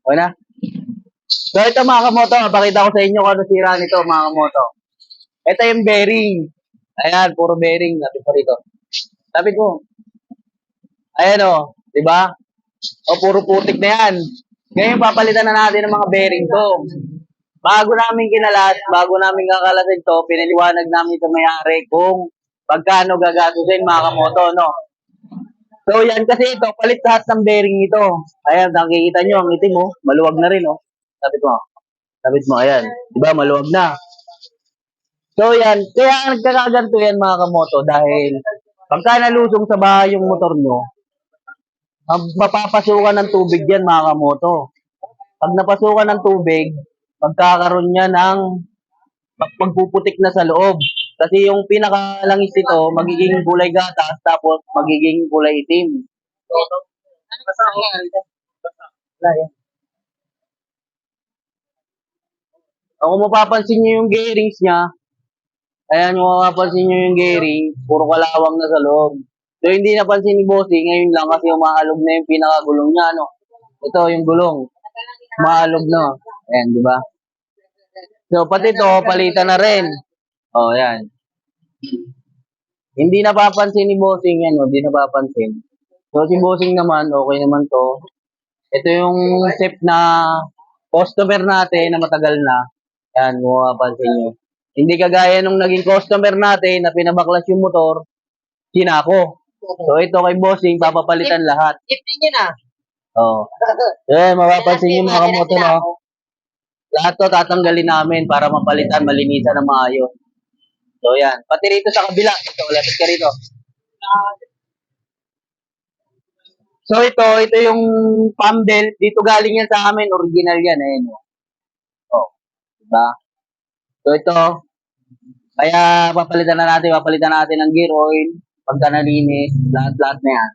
Okay na? So ito mga kamoto, pakita ko sa inyo kung ano sira nito mga kamoto. Ito yung bearing. Ayan, puro bearing natin pa rito. Sabi ko, ayan o, di ba? O puro putik na yan. Ngayon papalitan na natin ng mga bearing to. Bago namin kinalas, bago namin kakalasin to, piniliwanag namin sa may-ari kung pagkano gagastusin mga kamoto, no? So yan kasi ito, palit lahat ng bearing ito. Ayan, nakikita nyo, ang itim mo, maluwag na rin, oh. Sabit mo, ayan. Diba, maluwag na. So yan, kaya nagkakaganto yan mga kamoto dahil pagka nalusong sa bahay yung motor nyo, mapapasukan ng tubig yan mga kamoto. Pag napasukan ng tubig, magkakaroon niya ng magpuputik na sa loob. Kasi yung pinakalangis nito, magiging kulay gatas, tapos magiging kulay itim. Kung mapapansin nyo yung gearings niya, ayan yung mapapansin nyo yung gearing, puro kalawang na sa loob. So hindi napansin ni Bossy, ngayon lang kasi umaalog na yung pinakagulong niya, no? Ito yung gulong. Umaalog na. Ayan, di ba? So pati ito, palitan na rin. Oh, ayan. Hindi napapansin ni Bossing yan, no? Hindi napapansin. So si Bossing naman, okay naman to. Ito yung step na customer natin na matagal na. Yan, kung mapapansin nyo. Hindi kagaya nung naging customer natin na pinabaklas yung motor, sinako. So ito kay Bossing, papapalitan lahat. Ipin nyo na. Oh. Yan, mapapansin nyo mga kamoto, no? Lahat to tatanggalin namin para mapalitan, malinisan na maayos. So yan. Pati rito sa kabila. Ito, lapit ka rito. So ito yung pump belt. Dito galing yan sa amin. Original yan. Ayan. Oh. Diba? So ito. Kaya papalitan natin ng gear oil. Pagka nalinis. Lahat na yan.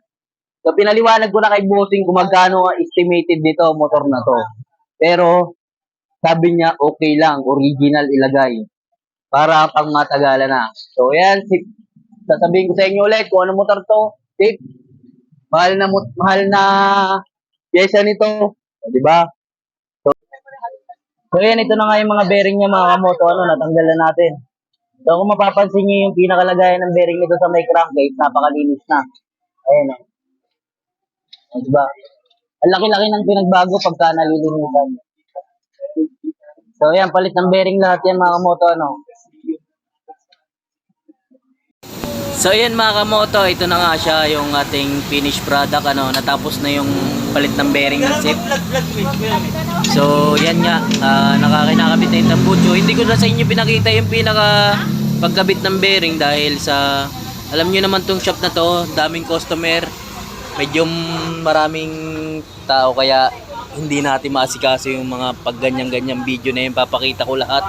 So pinaliwanag ko na kay Bossing kung magkano estimated nito motor na to. Pero sabi niya okay lang. Original ilagay. Para pang matagalan na. So, yan. Sasabihin ko sa inyo ulit kung ano motor to. Tip. Mahal na pyesa nito. Di ba? So, yan. Ito na nga yung mga bearing niya mga kamoto. Natanggal na natin. So, kung mapapansin niyo yung pinakalagayan ng bearing nito sa may crankcase, napakalinis na. Ayan o. Di ba? Ang laki-laki ng pinagbago pagka nalilinisan. So, yan. Palit ng bearing lahat yan mga kamoto. So ayan mga kamoto, ito na nga siya yung ating finished product, natapos na yung palit ng bearing ng zip. So yan nga, nakakinakabit na yung tambucho. Hindi ko na sa inyo pinakita yung pinaka pagkabit ng bearing dahil sa, alam nyo naman tong shop na to, daming customer, medyo maraming tao kaya hindi natin maasikaso yung mga pag ganyan-ganyan video na yun. Papakita ko lahat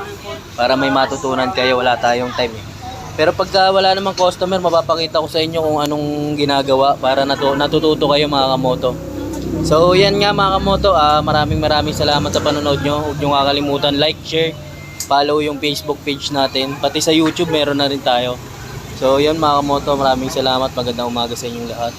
para may matutunan kayo, wala tayong time. Pero pagka wala namang customer, mapapakita ko sa inyo kung anong ginagawa para natututo kayo mga kamoto. So yan nga mga kamoto, maraming salamat sa panonood nyo. Huwag nyo kakalimutan like, share, follow yung Facebook page natin. Pati sa YouTube meron na rin tayo. So yan mga kamoto, maraming salamat. Magandang umaga sa inyong lahat.